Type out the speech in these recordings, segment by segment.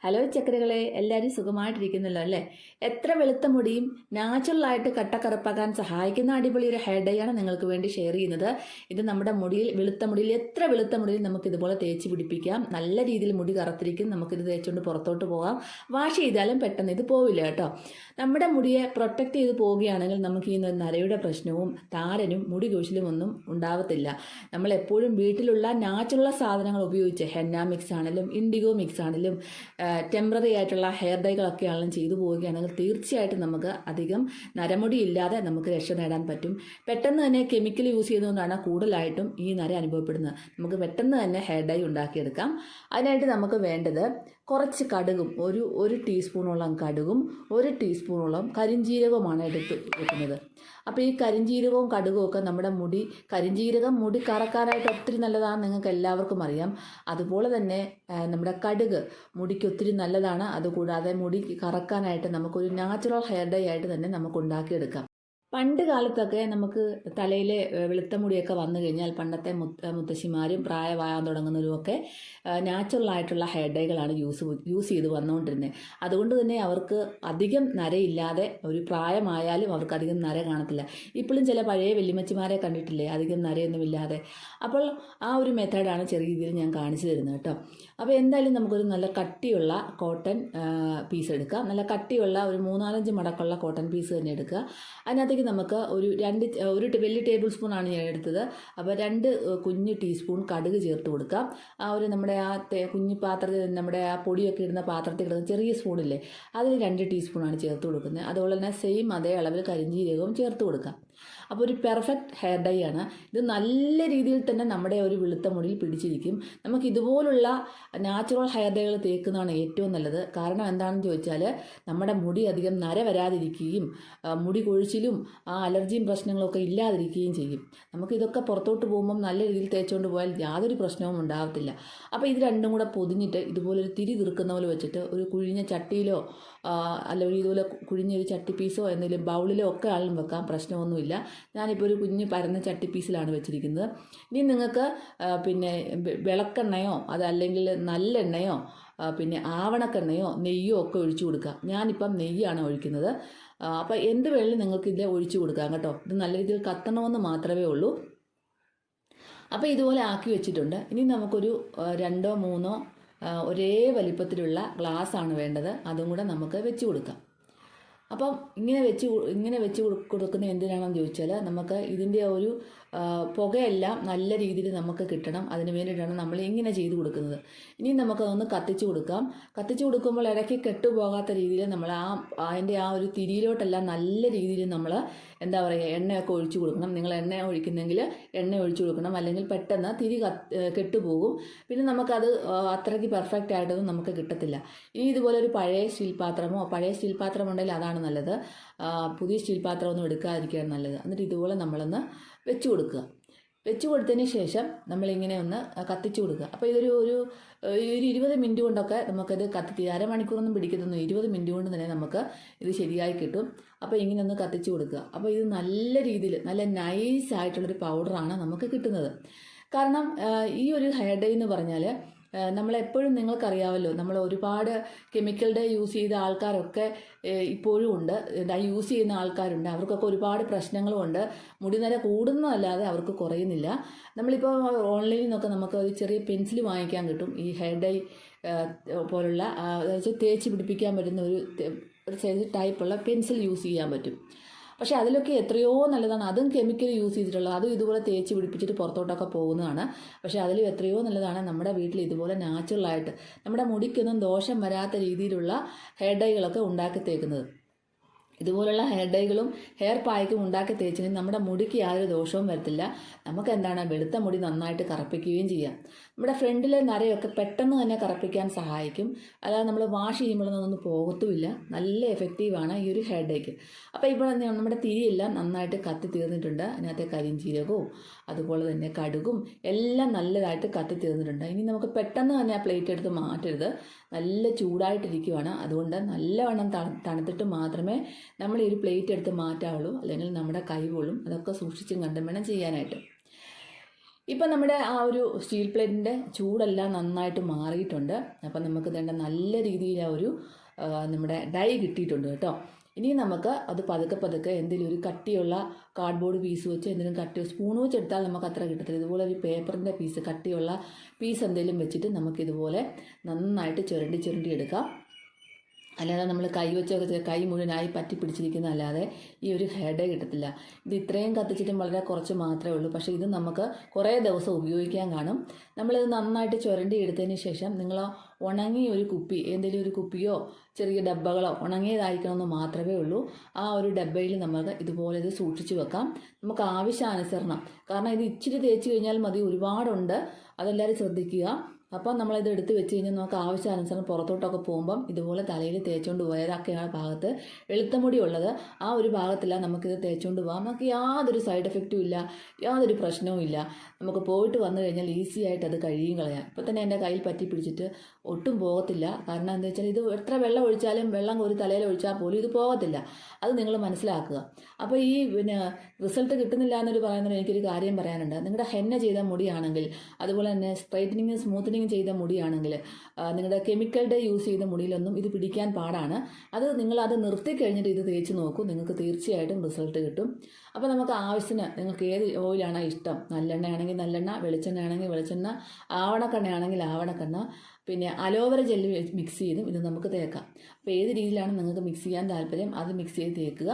Hello ചക്കരകളെ, എല്ലാവരും സുഖമായിട്ടിരിക്കുന്നല്ലോ അല്ലേ? എത്ര വെളുത്ത മുടിയും നാച്ചുറലായിട്ട് കട്ടക്കറുപ്പാക്കാൻ സഹായിക്കുന്ന അടിപൊളി ഒരു ഹെയർ ഡൈ ആണ് നിങ്ങൾക്ക് വേണ്ടി ഷെയർ ചെയ്യുന്നത്. ഇത് നമ്മുടെ മുടിയിൽ, വെളുത്ത മുടിയിൽ, എത്ര വെളുത്ത മുടിയിൽ നമുക്ക് ഇതുപോലെ തേച്ച് പിടിപ്പിക്കാം. നല്ല രീതിയിൽ മുടി കറുത്തിരിക്കും. നമുക്കിത് തേച്ചുകൊണ്ട് പുറത്തോട്ട് പോകാം. വാഷ് ചെയ്താലും പെട്ടെന്ന് ഇത് പോവില്ല കേട്ടോ. നമ്മുടെ മുടിയെ പ്രൊട്ടക്റ്റ് ചെയ്ത് പോവുകയാണെങ്കിൽ നമുക്ക് ഈ നരയുടെ പ്രശ്നവും താരനും മുടി കൊഴിച്ചിലും ഒന്നും ഉണ്ടാവത്തില്ല. നമ്മൾ എപ്പോഴും വീട്ടിലുള്ള നാച്ചുറൽ സാധനങ്ങൾ ഉപയോഗിച്ച് ഹെന്ന മിക്സ് ആണെങ്കിലും ഇൻഡിഗോ മിക്സ് ആണെങ്കിലും ടെമ്പററി ആയിട്ടുള്ള ഹെയർ ഡൈകളൊക്കെ ആണെങ്കിലും ചെയ്തു പോവുകയാണെങ്കിൽ തീർച്ചയായിട്ടും നമുക്ക് അധികം നരമുടി ഇല്ലാതെ നമുക്ക് രക്ഷ നേടാൻ പറ്റും. പെട്ടെന്ന് തന്നെ കെമിക്കൽ യൂസ് ചെയ്തുകൊണ്ടാണ് കൂടുതലായിട്ടും ഈ നര അനുഭവപ്പെടുന്നത്. നമുക്ക് പെട്ടെന്ന് തന്നെ ഹെയർ ഡൈ ഉണ്ടാക്കിയെടുക്കാം. അതിനായിട്ട് നമുക്ക് വേണ്ടത് കുറച്ച് കടുകും, ഒരു ടീസ്പൂണോളം കടുകും 1 ടീസ്പൂണോളം കരിഞ്ജീരകവുമാണ് എടുത്ത് വെക്കുന്നത്. അപ്പോൾ ഈ കരിഞ്ജീരകവും കടുകും ഒക്കെ നമ്മുടെ കരിഞ്ജീരകം മുടി കറക്കാനായിട്ട് ഒത്തിരി നല്ലതാണ്, നിങ്ങൾക്ക് എല്ലാവർക്കും അറിയാം. അതുപോലെ തന്നെ നമ്മുടെ കടുക് മുടിക്ക് ഒത്തിരി നല്ലതാണ്. അതുകൂടാതെ മുടി കറക്കാനായിട്ട് നമുക്കൊരു നാച്ചുറൽ ഹെയർ ഡൈ ആയിട്ട് തന്നെ നമുക്ക് ഉണ്ടാക്കിയെടുക്കാം. പണ്ട് കാലത്തൊക്കെ നമുക്ക് തലയിലെ വെളുത്ത മുടിയൊക്കെ വന്നു കഴിഞ്ഞാൽ പണ്ടത്തെ മുത്തശ്ശിമാരും പ്രായമാകാൻ തുടങ്ങുന്നവരുമൊക്കെ നാച്ചുറലായിട്ടുള്ള ഹെയർ ഡൈകളാണ് യൂസ് ചെയ്ത് വന്നുകൊണ്ടിരുന്നത്. അതുകൊണ്ട് തന്നെ അവർക്ക് അധികം നരയില്ലാതെ, ഒരു പ്രായമായാലും അവർക്ക് അധികം നര കാണത്തില്ല. ഇപ്പോഴും ചില പഴയ വെല്ലിമച്ചിമാരെ കണ്ടിട്ടില്ലേ, അധികം നരയൊന്നുമില്ലാതെ. അപ്പോൾ ആ ഒരു മെത്തേഡാണ് ചെറിയ രീതിയിൽ ഞാൻ കാണിച്ചു തരുന്നത് കേട്ടോ. അപ്പോൾ എന്തായാലും നമുക്കൊരു നല്ല കട്ടിയുള്ള കോട്ടൺ പീസ് എടുക്കാം. നല്ല കട്ടിയുള്ള ഒരു 3-4 മടക്കുള്ള കോട്ടൺ പീസ് തന്നെ എടുക്കുക. അതിനകത്തേക്ക് നമുക്ക് ഒരു വലിയ ടേബിൾ സ്പൂണാണ് ഞാൻ എടുത്തത്. അപ്പോൾ 2 കുഞ്ഞ് ടീസ്പൂൺ കടുക് ചേർത്ത് കൊടുക്കാം. നമ്മുടെ കുഞ്ഞു പാത്രത്തിൽ, നമ്മുടെ ആ പൊടിയൊക്കെ ഇടുന്ന പാത്രത്തിൽ കിടക്കുന്ന ചെറിയ സ്പൂണില്ലേ, അതിൽ 2 ടീസ്പൂണാണ് ചേർത്ത് കൊടുക്കുന്നത്. അതുപോലെ തന്നെ സെയിം അതേ അളവിൽ കരിഞ്ജീരകവും ചേർത്ത് കൊടുക്കാം. അപ്പോൾ ഒരു പെർഫെക്റ്റ് ഹെയർ ഡൈ ആണ് ഇത്. നല്ല രീതിയിൽ തന്നെ നമ്മുടെ ഒരു വെളുത്ത മുടിയിൽ പിടിച്ചിരിക്കും. നമുക്ക് ഇതുപോലുള്ള നാച്ചുറൽ ഹെയർ ഡൈകൾ തേക്കുന്നതാണ് ഏറ്റവും നല്ലത്. കാരണം എന്താണെന്ന് ചോദിച്ചാൽ നമ്മുടെ മുടി അധികം നര വരാതിരിക്കുകയും മുടി കൊഴിച്ചിലും അലർജിയും പ്രശ്നങ്ങളൊക്കെ ഇല്ലാതിരിക്കുകയും ചെയ്യും. നമുക്കിതൊക്കെ പുറത്തോട്ട് പോകുമ്പം നല്ല രീതിയിൽ തേച്ചുകൊണ്ട് പോയാൽ യാതൊരു പ്രശ്നവും ഉണ്ടാകത്തില്ല. അപ്പോൾ ഇത് രണ്ടും കൂടെ പൊതിഞ്ഞിട്ട് ഇതുപോലൊരു തിരി തീർക്കുന്ന പോലെ വെച്ചിട്ട് ഒരു കുഴിഞ്ഞ ചട്ടിയിലോ അല്ലെങ്കിൽ ഇതുപോലെ കുഴിഞ്ഞൊരു ചട്ടി പീസോ എന്തെങ്കിലും ബൗളിലോ ഒക്കെ ആളും വെക്കാം, പ്രശ്നമൊന്നുമില്ല. ഞാനിപ്പോൾ ഒരു കുഞ്ഞ് പരന്ന ചട്ടി പീസിലാണ് വെച്ചിരിക്കുന്നത്. ഇനി നിങ്ങൾക്ക് പിന്നെ വിളക്കെണ്ണയോ അതല്ലെങ്കിൽ നല്ലെണ്ണയോ പിന്നെ ആവണക്കെണ്ണയോ നെയ്യോ ഒക്കെ ഒഴിച്ചു കൊടുക്കാം. ഞാനിപ്പം നെയ്യാണ് ഒഴിക്കുന്നത്. അപ്പോൾ എന്ത് വേണമെങ്കിലും നിങ്ങൾക്ക് ഇതിൽ ഒഴിച്ചു കൊടുക്കാം കേട്ടോ. ഇത് നല്ല രീതിയിൽ കത്തണമെന്ന് മാത്രമേ ഉള്ളൂ. അപ്പോൾ ഇതുപോലെ ആക്കി വെച്ചിട്ടുണ്ട്. ഇനി നമുക്കൊരു 2-3 ഒരേ വലിപ്പത്തിലുള്ള ഗ്ലാസ്സാണ് വേണ്ടത്. അതും കൂടെ നമുക്ക് വെച്ച് കൊടുക്കാം. അപ്പം ഇങ്ങനെ വെച്ച് കൊടുക്കുന്നത് എന്തിനാണെന്ന് ചോദിച്ചാൽ നമുക്ക് ഇതിൻ്റെ ഒരു പുകയെല്ലാം നല്ല രീതിയിൽ നമുക്ക് കിട്ടണം. അതിന് വേണ്ടിയിട്ടാണ് നമ്മൾ ഇങ്ങനെ ചെയ്ത് കൊടുക്കുന്നത്. ഇനി നമുക്കതൊന്ന് കത്തിച്ച് കൊടുക്കാം. കത്തിച്ച് കൊടുക്കുമ്പോൾ ഇടയ്ക്ക് കെട്ടുപോകാത്ത രീതിയിൽ നമ്മൾ അതിൻ്റെ ആ ഒരു തിരിയിലോട്ടെല്ലാം നല്ല രീതിയിൽ നമ്മൾ എന്താ പറയുക, എണ്ണയൊക്കെ ഒഴിച്ചു കൊടുക്കണം. നിങ്ങൾ എണ്ണ ഒഴിക്കുന്നെങ്കിൽ എണ്ണ ഒഴിച്ചു കൊടുക്കണം, അല്ലെങ്കിൽ പെട്ടെന്ന് തിരി കെട്ടുപോകും. പിന്നെ നമുക്കത് അത്രയ്ക്ക് പെർഫെക്റ്റ് ആയിട്ടൊന്നും നമുക്ക് കിട്ടത്തില്ല. ഇനി ഇതുപോലെ ഒരു പഴയ സ്റ്റീൽ പാത്രം ഉണ്ടെങ്കിൽ അതാണ് നല്ലത്. പുതിയ സ്റ്റീൽ പാത്രമൊന്നും എടുക്കാതിരിക്കുകയാണ് നല്ലത്. എന്നിട്ട് ഇതുപോലെ നമ്മളൊന്ന് വെച്ച് കൊടുത്തതിന് ശേഷം നമ്മളിങ്ങനെ ഒന്ന് കത്തിച്ചു കൊടുക്കുക. അപ്പോൾ ഇതൊരു 20 മിനിറ്റ് കൊണ്ടൊക്കെ നമുക്കത് അരമണിക്കൂറൊന്നും പിടിക്കത്തൊന്നും, 20 മിനിറ്റ് കൊണ്ട് തന്നെ നമുക്ക് ഇത് ശരിയായി കിട്ടും. അപ്പോൾ ഇങ്ങനെ ഒന്ന് കത്തിച്ചു കൊടുക്കുക. അപ്പോൾ ഇത് നല്ല രീതിയിൽ നല്ല നൈസായിട്ടുള്ളൊരു പൗഡറാണ് നമുക്ക് കിട്ടുന്നത്. കാരണം ഈ ഒരു ഹെയർ ഡൈ എന്ന് പറഞ്ഞാൽ നമ്മളെപ്പോഴും നിങ്ങൾക്കറിയാമല്ലോ, നമ്മൾ ഒരുപാട് കെമിക്കൽ ഡൈ യൂസ് ചെയ്ത ആൾക്കാരൊക്കെ ഇപ്പോഴും ഉണ്ട്, ഡൈ യൂസ് ചെയ്യുന്ന ആൾക്കാരുണ്ട്. അവർക്കൊക്കെ ഒരുപാട് പ്രശ്നങ്ങളുമുണ്ട്. മുടിനര കൂടുന്നതല്ലാതെ അവർക്ക് കുറയുന്നില്ല. നമ്മളിപ്പോൾ ഓൺലൈനിൽ നിന്നൊക്കെ നമുക്ക് ഒരു ചെറിയ പെൻസിൽ വാങ്ങിക്കാൻ കിട്ടും. ഈ ഹെയർ ഡൈ പോലുള്ള തേച്ച് പിടിപ്പിക്കാൻ പറ്റുന്ന ഒരു ടൈപ്പുള്ള പെൻസിൽ യൂസ് ചെയ്യാൻ പറ്റും. പക്ഷേ അതിലൊക്കെ എത്രയോ നല്ലതാണ്. അതും കെമിക്കൽ യൂസ് ചെയ്തിട്ടുള്ളത്, അതും ഇതുപോലെ തേച്ച് പിടിപ്പിച്ചിട്ട് പുറത്തോട്ടൊക്കെ പോകുന്നതാണ്. പക്ഷേ അതിലും എത്രയോ നല്ലതാണ് നമ്മുടെ വീട്ടിൽ ഇതുപോലെ നാച്ചുറലായിട്ട് നമ്മുടെ മുടിക്കൊന്നും ദോഷം വരാത്ത രീതിയിലുള്ള ഹെയർ ഡൈകളൊക്കെ ഉണ്ടാക്കി തേക്കുന്നത്. ഇതുപോലുള്ള ഹെയർ ഡൈകളും ഹെയർ പായ്ക്കും ഉണ്ടാക്കി തേച്ചെങ്കിൽ നമ്മുടെ മുടിക്ക് യാതൊരു ദോഷവും വരത്തില്ല. നമുക്ക് എന്താണ്, വെളുത്ത മുടി നന്നായിട്ട് കറുപ്പിക്കുകയും ചെയ്യാം. നമ്മുടെ ഫ്രണ്ടിലെ നരയൊക്കെ പെട്ടെന്ന് തന്നെ കറുപ്പിക്കാൻ സഹായിക്കും. അല്ലാതെ നമ്മൾ വാഷ് ചെയ്യുമ്പോഴൊന്നും പോകത്തുമില്ല. നല്ല എഫക്റ്റീവാണ് ഈ ഒരു ഹെയർ ഡൈക്ക്. അപ്പോൾ ഇപ്പോൾ നമ്മുടെ തിരിയെല്ലാം നന്നായിട്ട് കത്തി തീർന്നിട്ടുണ്ട്. അതിനകത്തെ കരിഞ്ജീരകവും അതുപോലെ തന്നെ കടുകും എല്ലാം നല്ലതായിട്ട് കത്തി തീർന്നിട്ടുണ്ട്. ഇനി നമുക്ക് പെട്ടെന്ന് തന്നെ ആ പ്ലേറ്റ് എടുത്ത് മാറ്റരുത്. നല്ല ചൂടായിട്ടിരിക്കുവാണ്. അതുകൊണ്ട് നല്ലവണ്ണം തണുത്തിട്ട് മാത്രമേ നമ്മൾ ഈ ഒരു പ്ലേറ്റ് എടുത്ത് മാറ്റാവുള്ളൂ, അല്ലെങ്കിൽ നമ്മുടെ കൈ പൊള്ളും. അതൊക്കെ സൂക്ഷിച്ചും കണ്ടും വേണം ചെയ്യാനായിട്ട്. ഇപ്പം നമ്മുടെ ആ ഒരു സ്റ്റീൽ പ്ലേറ്റിൻ്റെ ചൂടെല്ലാം നന്നായിട്ട് മാറിയിട്ടുണ്ട്. അപ്പം നമുക്ക് വേണ്ട നല്ല രീതിയിൽ ആ ഒരു നമ്മുടെ ഡൈ കിട്ടിയിട്ടുണ്ട് കേട്ടോ. ഇനി നമുക്ക് അത് പതുക്കെ പതുക്കെ എന്തെങ്കിലും ഒരു കട്ടിയുള്ള കാർഡ്ബോർഡ് പീസ് വെച്ച് എന്തെങ്കിലും കട്ടി സ്പൂൺ വെച്ച് എടുത്താൽ നമുക്ക് അത്ര കിട്ടത്തില്ല. ഇതുപോലെ ഒരു പേപ്പറിൻ്റെ പീസ്, കട്ടിയുള്ള പീസ് എന്തെങ്കിലും വെച്ചിട്ട് നമുക്കിതുപോലെ നന്നായിട്ട് ചുരണ്ടി എടുക്കാം. അല്ലാതെ നമ്മൾ കൈ വെച്ചൊക്കെ കൈ മുഴുവനായി പറ്റി പിടിച്ചിരിക്കുന്നതല്ലാതെ ഈ ഒരു ഹെഡ് കിട്ടത്തില്ല. ഇത് ഇത്രയും കത്തിച്ചിട്ടും വളരെ കുറച്ച് മാത്രമേ ഉള്ളൂ. പക്ഷേ ഇത് നമുക്ക് കുറേ ദിവസം ഉപയോഗിക്കാൻ കാണും. നമ്മളിത് നന്നായിട്ട് ചുരണ്ടി എടുത്തതിന് ശേഷം നിങ്ങൾ ഉണങ്ങിയ ഒരു കുപ്പി, എന്തെങ്കിലും ഒരു കുപ്പിയോ ചെറിയ ഡബ്ബകളോ ഉണങ്ങിയതായിരിക്കണമെന്ന് മാത്രമേ ഉള്ളൂ. ആ ഒരു ഡബ്ബയിൽ നമുക്ക് ഇതുപോലെ ഇത് സൂക്ഷിച്ച് വെക്കാം. നമുക്ക് ആവശ്യാനുസരണം, കാരണം ഇത് ഇച്ചിരി തേച്ച് കഴിഞ്ഞാൽ മതി, ഒരുപാടുണ്ട്, അതെല്ലാവരും ശ്രദ്ധിക്കുക. അപ്പം നമ്മളിത് എടുത്ത് വെച്ച് കഴിഞ്ഞാൽ നമുക്ക് ആവശ്യാനുസരണം പുറത്തോട്ടൊക്കെ പോകുമ്പം ഇതുപോലെ തലയിൽ തേച്ചുകൊണ്ട് പോയതൊക്കെയാണ് ഭാഗത്ത് വെളുത്ത മുടി ഉള്ളത്. ആ ഒരു ഭാഗത്തില്ല നമുക്കിത് തേച്ചുകൊണ്ട് പോകാം. നമുക്ക് യാതൊരു സൈഡ് എഫക്റ്റും ഇല്ല, യാതൊരു പ്രശ്നവും ഇല്ല. നമുക്ക് പോയിട്ട് വന്നു കഴിഞ്ഞാൽ ഈസി ആയിട്ട് അത് കഴുകിയും കളയാം. ഇപ്പം തന്നെ എൻ്റെ കയ്യിൽ പറ്റി പിടിച്ചിട്ട് ഒട്ടും പോകത്തില്ല. കാരണം എന്താ വെച്ചാൽ ഇത് എത്ര വെള്ളം ഒഴിച്ചാലും, വെള്ളം ഒരു തലയിൽ ഒഴിച്ചാൽ പോലും ഇത് പോകത്തില്ല. അത് നിങ്ങൾ മനസ്സിലാക്കുക. അപ്പോൾ ഈ റിസൾട്ട് കിട്ടുന്നില്ല എന്നൊരു പറയുന്നത് എനിക്കൊരു കാര്യം പറയാനുണ്ട്. നിങ്ങളുടെ ഹെന്ന ചെയ്ത മുടിയാണെങ്കിൽ, അതുപോലെ തന്നെ സ്ട്രൈറ്റനിങ് സ്മൂത്തനിങ് ചെയ്ത മുടിയാണെങ്കിൽ, നിങ്ങളുടെ കെമിക്കൽ യൂസ് ചെയ്ത മുടിയിലൊന്നും ഇത് പിടിക്കാൻ പാടാണ്. നിങ്ങളത് നിർത്തി കഴിഞ്ഞിട്ട് ഇത് തേച്ച് നോക്കൂ, നിങ്ങൾക്ക് തീർച്ചയായിട്ടും റിസൾട്ട് കിട്ടും. അപ്പോൾ നമുക്ക് ആവശ്യത്തിന് നിങ്ങൾക്ക് ഏത് ഓയിലാണോ ഇഷ്ടം, നല്ലെണ്ണ ആണെങ്കിൽ നല്ലെണ്ണ, വെളിച്ചെണ്ണ ആണെങ്കിൽ വെളിച്ചെണ്ണ, ആവണക്കെണ്ണ ആണെങ്കിൽ ആവണക്കെണ്ണ, പിന്നെ അലോവേര ജെല്ല് മിക്സ് ചെയ്തും ഇത് നമുക്ക് തേക്കാം. അപ്പോൾ ഏത് രീതിയിലാണ് നിങ്ങൾക്ക് മിക്സ് ചെയ്യാൻ താല്പര്യം അത് മിക്സ് ചെയ്ത് തേക്കുക.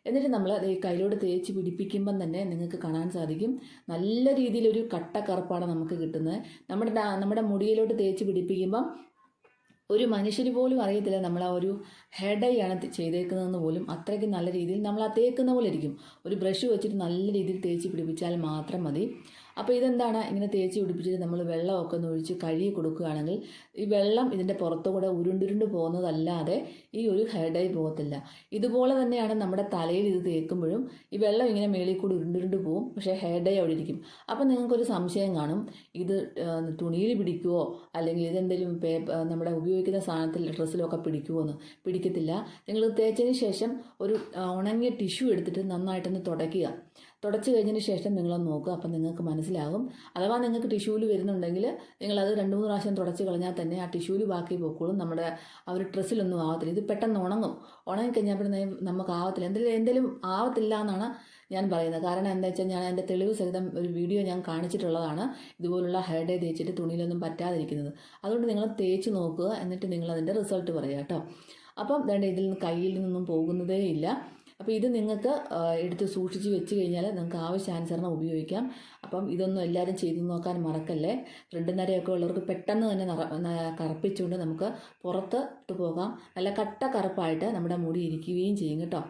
എന്നിട്ട് നമ്മൾ അത് ഈ കയ്യിലോട്ട് തേച്ച് പിടിപ്പിക്കുമ്പം തന്നെ നിങ്ങൾക്ക് കാണാൻ സാധിക്കും നല്ല രീതിയിലൊരു കറുപ്പാണ് നമുക്ക് കിട്ടുന്നത്. നമ്മുടെ മുടിയിലോട്ട് തേച്ച് പിടിപ്പിക്കുമ്പം ഒരു മനുഷ്യന് പോലും അറിയത്തില്ല നമ്മൾ ആ ഒരു ഹെഡ് ഐ ആണ് ചെയ്തേക്കുന്നതെന്ന് പോലും. അത്രയ്ക്ക് നല്ല രീതിയിൽ നമ്മൾ ആ തേക്കുന്ന പോലെ ഇരിക്കും. ഒരു ബ്രഷ് വെച്ചിട്ട് നല്ല രീതിയിൽ തേച്ച് പിടിപ്പിച്ചാൽ മാത്രം മതി. അപ്പോൾ ഇതെന്താണ്, ഇങ്ങനെ തേച്ച് പിടിപ്പിച്ചിട്ട് നമ്മൾ വെള്ളമൊക്കെ ഒന്ന് ഒഴിച്ച് കഴുകി കൊടുക്കുകയാണെങ്കിൽ ഈ വെള്ളം ഇതിൻ്റെ പുറത്തുകൂടെ ഉരുണ്ടുരുണ്ട് പോകുന്നതല്ലാതെ ഈ ഒരു ഹെഡ് ഐ പോകത്തില്ല. ഇതുപോലെ തന്നെയാണ് നമ്മുടെ തലയിൽ ഇത് തേക്കുമ്പോഴും ഈ വെള്ളം ഇങ്ങനെ മേളിൽ കൂടി ഉരുണ്ടുരുണ്ട് പോകും, പക്ഷേ ഹെഡ് ഐ അവിടെ ഇരിക്കും. അപ്പം നിങ്ങൾക്കൊരു സംശയം കാണും, ഇത് തുണിയിൽ പിടിക്കുമോ അല്ലെങ്കിൽ ഇതെന്തെങ്കിലും നമ്മുടെ ഉപയോഗിക്കുന്ന സാധനത്തിൽ ഡ്രസ്സിലൊക്കെ പിടിക്കുമോ എന്ന്. പിടിക്കത്തില്ല. നിങ്ങൾ തേച്ചതിന് ശേഷം ഒരു ഉണങ്ങിയ ടിഷ്യൂ എടുത്തിട്ട് നന്നായിട്ടൊന്ന് തുടച്ച് കഴിഞ്ഞതിന് ശേഷം നിങ്ങളൊന്ന് നോക്കുക. അപ്പം നിങ്ങൾക്ക് മനസ്സിലാകും. അഥവാ നിങ്ങൾക്ക് ടിഷ്യൂല് വരുന്നുണ്ടെങ്കിൽ നിങ്ങളത് 2-3 പ്രാവശ്യം തുടച്ച് കളഞ്ഞാൽ തന്നെ ആ ടിഷ്യൂല് ബാക്കി പോക്കോളും. നമ്മുടെ ആ ഒരു ഡ്രസ്സിലൊന്നും ആവത്തില്ല. ഇത് പെട്ടെന്ന് ഉണങ്ങിക്കഴിഞ്ഞാൽ പിന്നെ നമുക്ക് ആവത്തില്ല, എന്തെങ്കിലും ആവത്തില്ല എന്നാണ് ഞാൻ പറയുന്നത്. കാരണം എന്താ വെച്ചാൽ ഞാൻ എൻ്റെ തെളിവ് സഹിതം ഒരു വീഡിയോ ഞാൻ കാണിച്ചിട്ടുള്ളതാണ്, ഇതുപോലുള്ള ഹെയർ ഡേ തേച്ചിട്ട് തുണിയിലൊന്നും പറ്റാതിരിക്കുന്നത്. അതുകൊണ്ട് നിങ്ങൾ തേച്ച് നോക്കുക, എന്നിട്ട് നിങ്ങളതിൻ്റെ റിസൾട്ട് പറയുക കേട്ടോ. അപ്പം ഇതിൽ നിന്ന് കയ്യിൽ നിന്നും പോകുന്നതേ ഇല്ല. അപ്പോൾ ഇത് നിങ്ങൾക്ക് എടുത്ത് സൂക്ഷിച്ച് വെച്ച് കഴിഞ്ഞാൽ നിങ്ങൾക്ക് ആവശ്യാനുസരണം ഉപയോഗിക്കാം. അപ്പം ഇതൊന്നും എല്ലാവരും ചെയ്തു നോക്കാൻ മറക്കല്ലേ. ഫ്രണ്ട് നരയൊക്കെ ഉള്ളവർക്ക് പെട്ടെന്ന് തന്നെ കറുപ്പിച്ചുകൊണ്ട് നമുക്ക് പുറത്ത് ഇട്ട് പോകാം. നല്ല കറുപ്പായിട്ട് നമ്മുടെ മുടി ഇരിക്കുകയും ചെയ്യും കേട്ടോ.